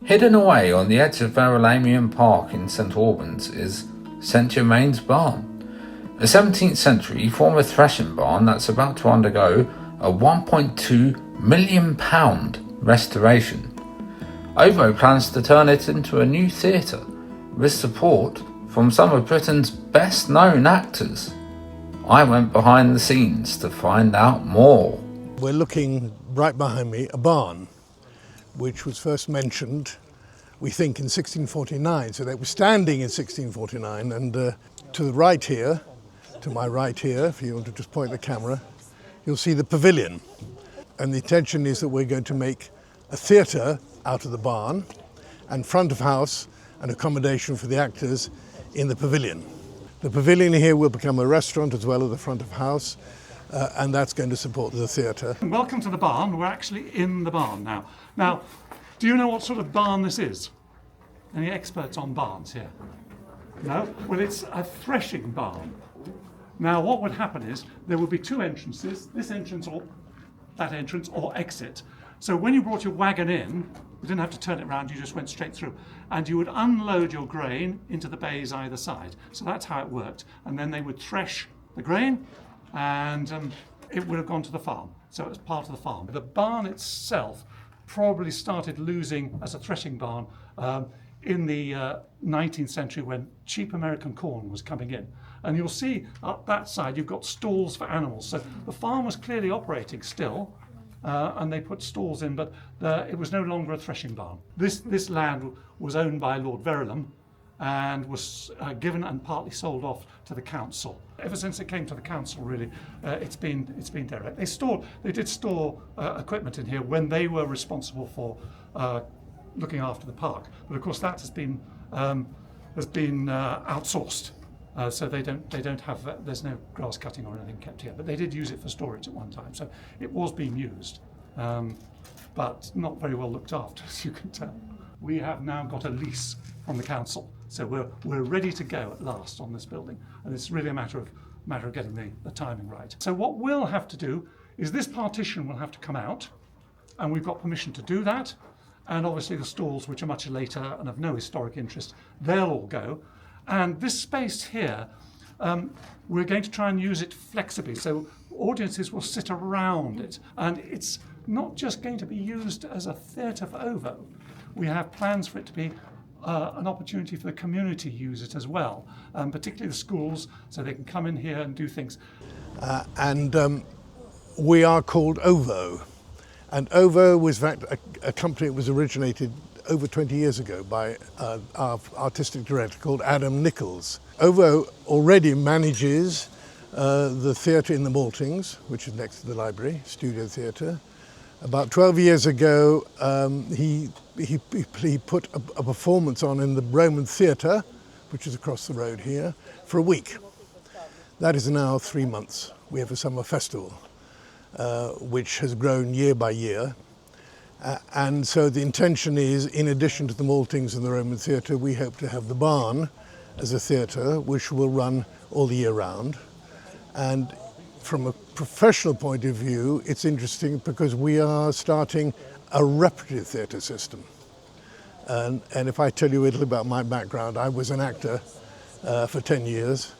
Hidden away on the edge of Verulamium Park in St Albans is St Germain's barn, a 17th century former threshing barn that's about to undergo a £1.2 million restoration. OVO plans to turn it into a new theatre with support from some of Britain's best known actors. I went behind the scenes to find out more. We're looking right behind me, a barn, which was first mentioned, we think, in 1649. So they were standing in 1649, and to the right here, to my right here, if you want to just point the camera, you'll see the pavilion. And the intention is that we're going to make a theatre out of the barn and front of house and accommodation for the actors in the pavilion. The pavilion here will become a restaurant as well as the front of house, and that's going to support the theatre. Welcome to the barn. We're actually in the barn now. Now, do you know what sort of barn this is? Any experts on barns here? No? Well, it's a threshing barn. Now, what would happen is there would be two entrances, this entrance or that entrance or exit. So when you brought your wagon in, you didn't have to turn it around, you just went straight through. And you would unload your grain into the bays either side. So that's how it worked. And then they would thresh the grain and it would have gone to the farm. So it was part of the farm. The barn itself probably started losing as a threshing barn in the 19th century when cheap American corn was coming in. And you'll see up that side you've got stalls for animals. So the farm was clearly operating still, and they put stalls in, but it was no longer a threshing barn. This land was owned by Lord Verulam and was given and partly sold off to the council. Ever since it came to the council, really, it's been derelict. They did store equipment in here when they were responsible for looking after the park, but of course that has been outsourced. So they don't have, there's no grass cutting or anything kept here, but they did use it for storage at one time. So it was being used, but not very well looked after, as you can tell. We have now got a lease from the council. So we're ready to go at last on this building. And it's really a matter of getting the timing right. So what we'll have to do is this partition will have to come out, and we've got permission to do that. And obviously the stalls, which are much later and of no historic interest, they'll all go. And this space here, we're going to try and use it flexibly, so audiences will sit around it. And it's not just going to be used as a theatre for OVO. We have plans for it to be an opportunity for the community to use it as well, particularly the schools, so they can come in here and do things. We are called OVO. And OVO was, in fact, a company that was originated over 20 years ago by our artistic director called Adam Nichols. OVO already manages the theatre in the Maltings, which is next to the library, studio theatre. About 12 years ago, he put a performance on in the Roman Theatre, which is across the road here, for a week. That is now 3 months. We have a summer festival, which has grown year by year. And so the intention is, in addition to the Maltings and the Roman Theatre, we hope to have the barn as a theatre, which will run all the year round. And from a professional point of view, it's interesting because we are starting a repetitive theatre system. And if I tell you a little about my background, I was an actor for 10 years,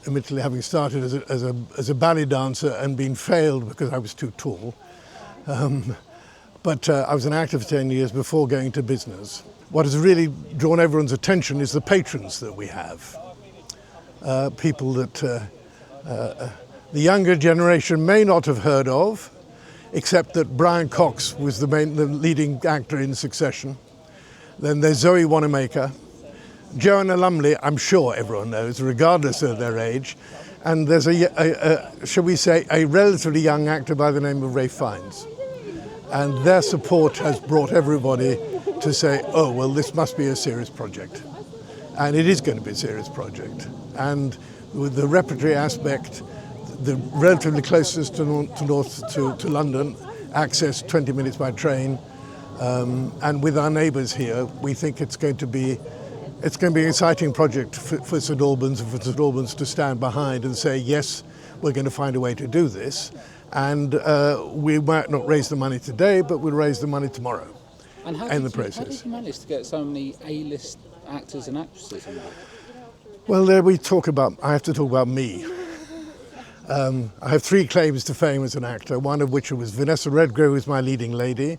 admittedly having started as a ballet dancer and been failed because I was too tall. But I was an actor for 10 years before going into business. What has really drawn everyone's attention is the patrons that we have. People that the younger generation may not have heard of, except that Brian Cox was the leading actor in Succession. Then there's Zoe Wanamaker. Joanna Lumley, I'm sure everyone knows, regardless of their age. And there's shall we say, a relatively young actor by the name of Fiennes. And their support has brought everybody to say, oh, well, this must be a serious project. And it is going to be a serious project. And with the repertory aspect, the relatively closest to London, access 20 minutes by train, and with our neighbours here, we think it's going to be an exciting project for St Albans and for St Albans to stand behind and say, yes, we're going to find a way to do this. And we might not raise the money today, but we'll raise the money tomorrow. And how in the did you process. manage to get so many A-list actors and actresses involved? Well, there I have to talk about me. I have 3 claims to fame as an actor, one of which was Vanessa Redgrave was my leading lady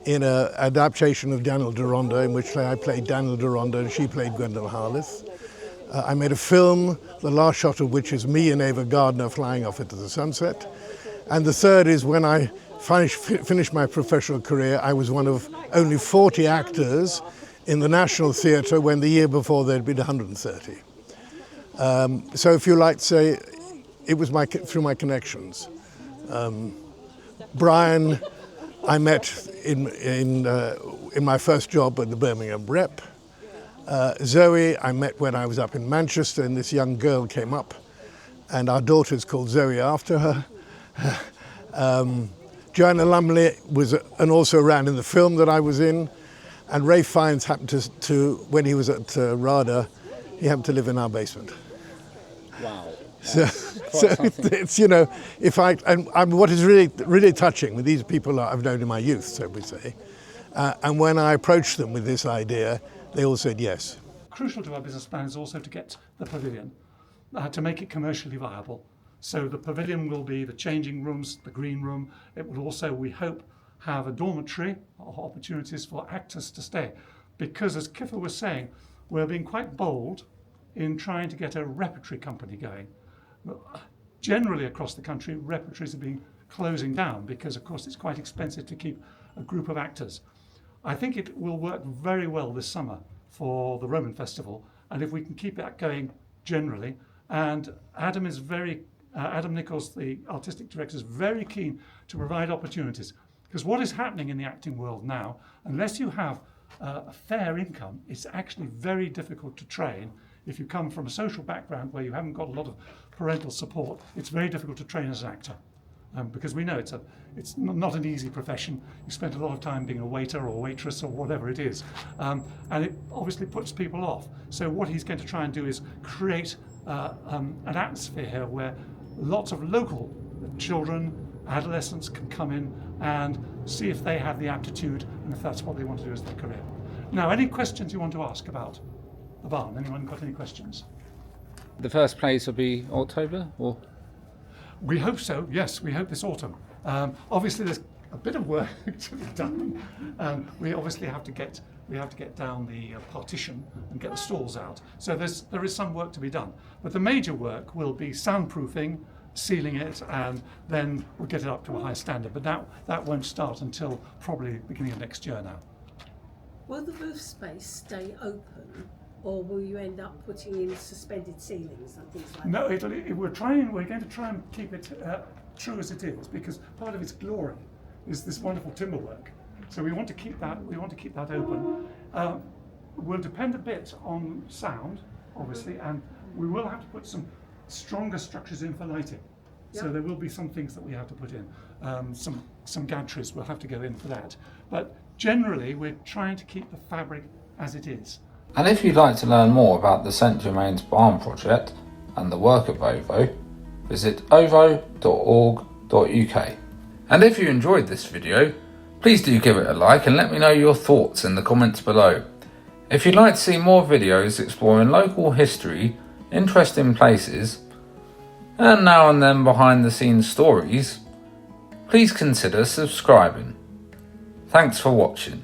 in an adaptation of Daniel Deronda, in which I played Daniel Deronda and she played Gwendolyn Harleth. I made a film, the last shot of which is me and Ava Gardner flying off into the sunset. And the third is when I finished my professional career, I was one of only 40 actors in the National Theatre when the year before there'd been 130. So if you like to say, it was through my connections. Brian, I met in my first job at the Birmingham Rep. Zoe, I met when I was up in Manchester, and this young girl came up, and our daughter's called Zoe after her. Joanna Lumley was also ran in the film that I was in, and Ray Fiennes happened to when he was at RADA, he happened to live in our basement. Wow. So it's, you know, what is really touching with these people I've known in my youth, so we say, and when I approached them with this idea, they all said yes. Crucial to our business plan is also to get the pavilion, to make it commercially viable. So the pavilion will be the changing rooms, the green room. It will also, we hope, have a dormitory, opportunities for actors to stay. Because as Kiffer was saying, we're being quite bold in trying to get a repertory company going. Generally across the country, repertories are being closing down because, of course, it's quite expensive to keep a group of actors. I think it will work very well this summer for the Roman Festival, and if we can keep that going generally, and Adam Nichols, the artistic director, is very keen to provide opportunities, because what is happening in the acting world now, unless you have a fair income, it's actually very difficult to train. If you come from a social background where you haven't got a lot of parental support, it's very difficult to train as an actor. Because we know it's not an easy profession. You spend a lot of time being a waiter or waitress or whatever it is. And it obviously puts people off. So what he's going to try and do is create an atmosphere here where lots of local children, adolescents can come in and see if they have the aptitude and if that's what they want to do as their career. Now, any questions you want to ask about the barn? Anyone got any questions? The first plays will be October, or? We hope so, yes, we hope this autumn. Obviously there's a bit of work to be done. We obviously have to get down the partition and get the stalls out. So there is some work to be done. But the major work will be soundproofing, sealing it, and then we'll get it up to a high standard. But that won't start until probably beginning of next year now. Will the roof space stay open, or will you end up putting in suspended ceilings and things like No, that? we're going to try and keep it true as it is, because part of its glory is this wonderful timber work. So we want to keep that open. We'll depend a bit on sound, obviously, and we will have to put some stronger structures in for lighting. So there will be some things that we have to put in. Some gantries will have to go in for that. But generally, we're trying to keep the fabric as it is. And if you'd like to learn more about the St Germain's Barn project and the work of OVO, visit ovo.org.uk. And if you enjoyed this video, please do give it a like and let me know your thoughts in the comments below. If you'd like to see more videos exploring local history, interesting places, and now and then behind the scenes stories, please consider subscribing. Thanks for watching.